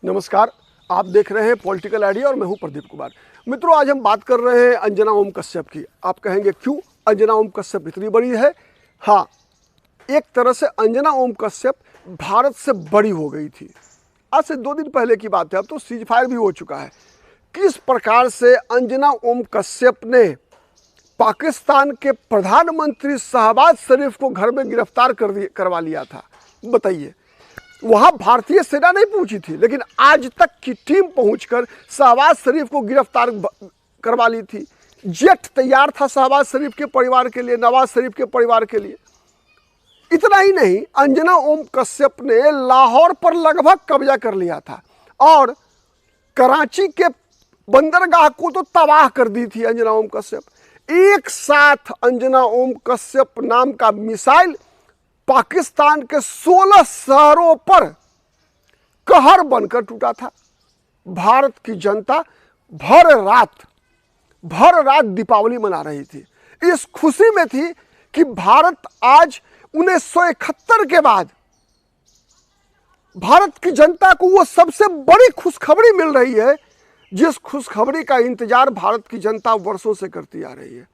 नमस्कार, आप देख रहे हैं पॉलिटिकल आइडिया और मैं हूं प्रदीप कुमार। मित्रों, आज हम बात कर रहे हैं अंजना ओम कश्यप की। आप कहेंगे क्यों अंजना ओम कश्यप इतनी बड़ी है? हाँ, एक तरह से अंजना ओम कश्यप भारत से बड़ी हो गई थी। आज से 2 दिन पहले की बात है, अब तो सीज फायर भी हो चुका है। किस प्रकार से अंजना ओम कश्यप ने पाकिस्तान के प्रधानमंत्री शहबाज शरीफ को घर में गिरफ्तार करवा लिया था, बताइए। वहां भारतीय सेना नहीं पहुंची थी, लेकिन आज तक की टीम पहुंचकर शहबाज शरीफ को गिरफ्तार करवा ली थी। जेट तैयार था शहबाज शरीफ के परिवार के लिए, नवाज शरीफ के परिवार के लिए। इतना ही नहीं, अंजना ओम कश्यप ने लाहौर पर लगभग कब्जा कर लिया था और कराची के बंदरगाह को तो तबाह कर दी थी अंजना ओम कश्यप। एक साथ अंजना ओम कश्यप नाम का मिसाइल पाकिस्तान के 16 शहरों पर कहर बनकर टूटा था। भारत की जनता भर रात दीपावली मना रही थी। इस खुशी में थी कि भारत आज 1971 के बाद भारत की जनता को वो सबसे बड़ी खुशखबरी मिल रही है, जिस खुशखबरी का इंतजार भारत की जनता वर्षों से करती आ रही है।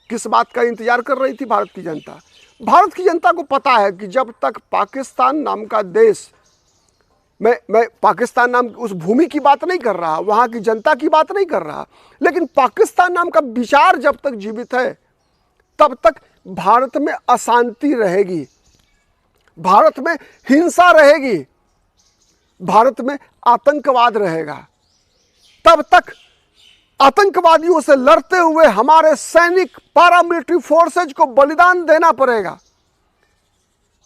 किस बात का इंतजार कर रही थी भारत की जनता? भारत की जनता को पता है कि जब तक पाकिस्तान नाम का देश, मैं पाकिस्तान नाम उस भूमि की बात नहीं कर रहा, वहाँ की जनता की बात नहीं कर रहा, लेकिन पाकिस्तान नाम का विचार जब तक जीवित है तब तक भारत में अशांति रहेगी, भारत में हिंसा रहेगी, भारत में आतंकवाद रहेगा। तब तक आतंकवादियों से लड़ते हुए हमारे सैनिक, पैरामिलिट्री फोर्सेज को बलिदान देना पड़ेगा।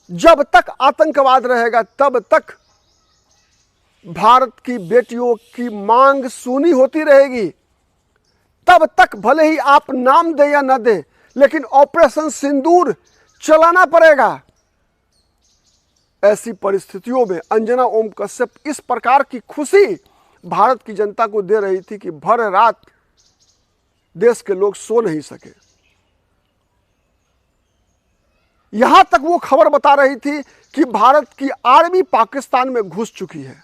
जब तक आतंकवाद रहेगा तब तक भारत की बेटियों की मांग सुनी होती रहेगी। तब तक भले ही आप नाम दे या न दे, लेकिन ऑपरेशन सिंदूर चलाना पड़ेगा। ऐसी परिस्थितियों में अंजना ओम कश्यप इस प्रकार की खुशी भारत की जनता को दे रही थी कि भर रात देश के लोग सो नहीं सके। यहां तक वो खबर बता रही थी कि भारत की आर्मी पाकिस्तान में घुस चुकी है।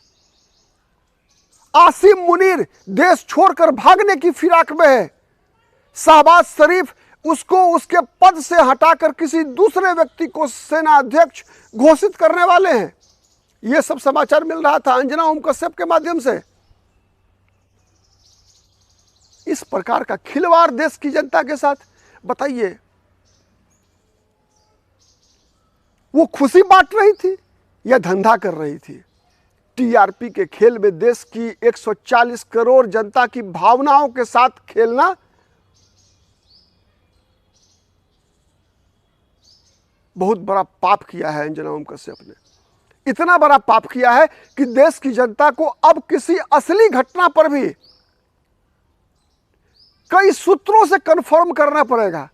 आसिम मुनीर देश छोड़कर भागने की फिराक में है। शहबाज शरीफ उसको उसके पद से हटाकर किसी दूसरे व्यक्ति को सेना अध्यक्ष घोषित करने वाले हैं। यह सब समाचार मिल रहा था अंजना ओम कश्यप के माध्यम से। इस प्रकार का खिलवाड़ देश की जनता के साथ, बताइए, वो खुशी बांट रही थी या धंधा कर रही थी? टीआरपी के खेल में देश की 140 करोड़ जनता की भावनाओं के साथ खेलना बहुत बड़ा पाप किया है अंजना ओम कश्यप ने। इतना बड़ा पाप किया है कि देश की जनता को अब किसी असली घटना पर भी कई सूत्रों से कंफर्म करना पड़ेगा।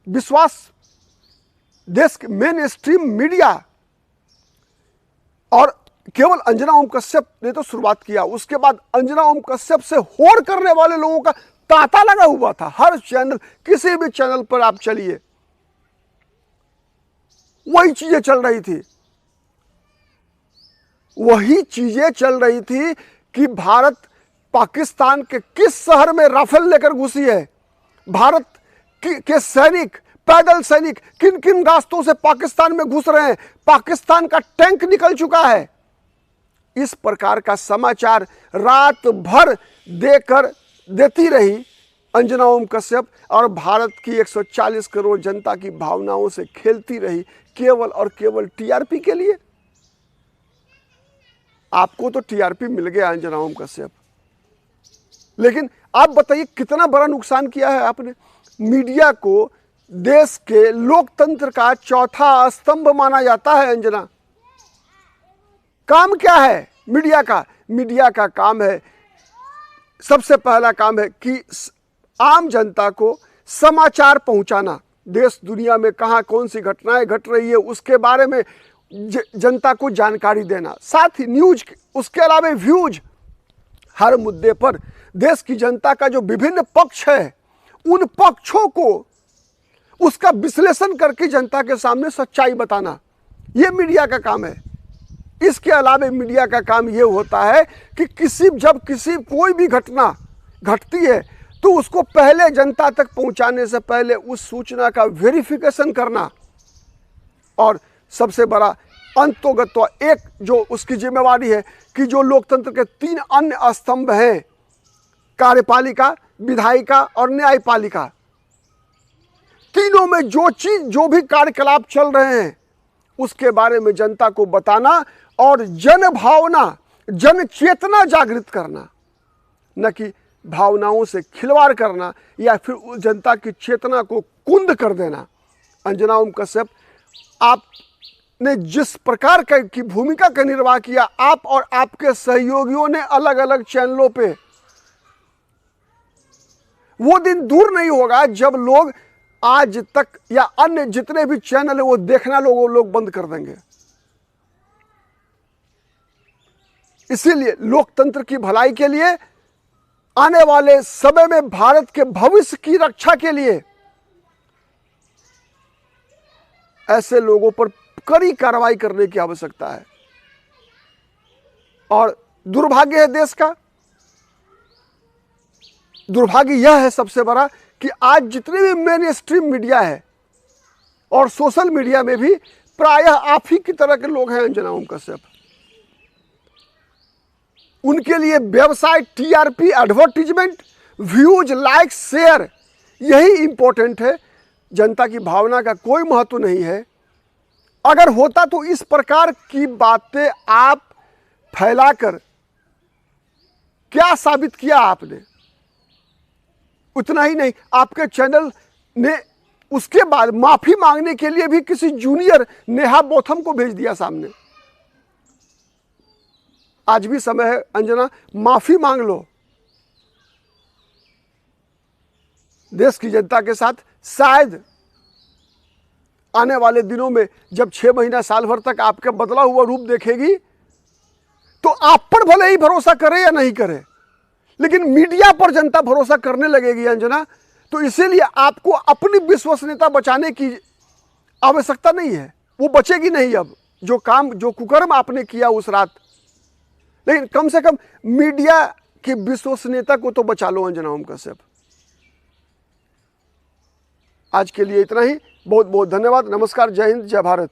विश्वास देश के मेन स्ट्रीम मीडिया और केवल अंजना ओम कश्यप ने तो शुरुआत किया, उसके बाद अंजना ओम कश्यप से होड़ करने वाले लोगों का तांता लगा हुआ था। हर चैनल, किसी भी चैनल पर आप चलिए, वही चीजें चल रही थी। वही चीजें चल रही थी कि भारत पाकिस्तान के किस शहर में राफेल लेकर घुसी है, भारत के सैनिक, पैदल सैनिक किन किन रास्तों से पाकिस्तान में घुस रहे हैं, पाकिस्तान का टैंक निकल चुका है। इस प्रकार का समाचार रात भर देती रही अंजना ओम कश्यप और भारत की 140 करोड़ जनता की भावनाओं से खेलती रही, केवल और केवल टीआरपी के लिए। आपको तो टीआरपी मिल गया अंजना ओम कश्यप, लेकिन आप बताइए कितना बड़ा नुकसान किया है आपने। मीडिया को देश के लोकतंत्र का चौथा स्तंभ माना जाता है अंजना। काम क्या है मीडिया का? मीडिया का काम है, सबसे पहला काम है कि आम जनता को समाचार पहुंचाना। देश दुनिया में कहां कौन सी घटनाएं घट रही है उसके बारे में जनता को जानकारी देना, साथ ही न्यूज, उसके अलावा व्यूज। हर मुद्दे पर देश की जनता का जो विभिन्न पक्ष है, उन पक्षों को उसका विश्लेषण करके जनता के सामने सच्चाई बताना, यह मीडिया का काम है। इसके अलावा मीडिया का काम ये होता है कि जब कोई भी घटना घटती है तो उसको पहले जनता तक पहुंचाने से पहले उस सूचना का वेरिफिकेशन करना, और सबसे बड़ा अंतोगत्वा एक जो उसकी जिम्मेवारी है कि जो लोकतंत्र के 3 अन्य स्तंभ हैं, कार्यपालिका, विधायिका और न्यायपालिका, तीनों में जो भी कार्यकलाप चल रहे हैं उसके बारे में जनता को बताना और जन भावना, जन चेतना जागृत करना, न कि भावनाओं से खिलवाड़ करना या फिर उस जनता की चेतना को कुंद कर देना। अंजना ओम कश्यप, आपने जिस प्रकार की भूमिका का निर्वाह किया, आप और आपके सहयोगियों ने अलग अलग चैनलों पे, वो दिन दूर नहीं होगा जब लोग आज तक या अन्य जितने भी चैनल है वो देखना लोग बंद कर देंगे। इसीलिए लोकतंत्र की भलाई के लिए, आने वाले समय में भारत के भविष्य की रक्षा के लिए ऐसे लोगों पर कड़ी कार्रवाई करने की आवश्यकता है। और दुर्भाग्य है देश का, दुर्भाग्य यह है सबसे बड़ा कि आज जितने भी मेन स्ट्रीम मीडिया है और सोशल मीडिया में भी प्रायः आप ही की तरह के लोग हैं अंजना ओम कश्यप। उनके लिए व्यवसाय, TRP, advertisement, views, like, share, यही इंपॉर्टेंट है। जनता की भावना का कोई महत्व नहीं है। अगर होता तो इस प्रकार की बातें आप फैलाकर क्या साबित किया आपने? उतना ही नहीं, आपके चैनल ने उसके बाद माफी मांगने के लिए भी किसी जूनियर नेहा बोथम को भेज दिया सामने। आज भी समय है अंजना, माफी मांग लो देश की जनता के साथ। शायद आने वाले दिनों में जब 6 महीना साल भर तक आपका बदला हुआ रूप देखेगी तो आप पर भले ही भरोसा करे या नहीं करे, लेकिन मीडिया पर जनता भरोसा करने लगेगी अंजना। तो इसीलिए आपको अपनी विश्वसनीयता बचाने की आवश्यकता नहीं है, वो बचेगी नहीं। अब जो काम, जो कुकर्म आपने किया उस रात, लेकिन कम से कम मीडिया की विश्वसनीयता को तो बचा लो अंजना ओम कश्यप। आज के लिए इतना ही। बहुत बहुत धन्यवाद। नमस्कार, जय हिंद, जय भारत।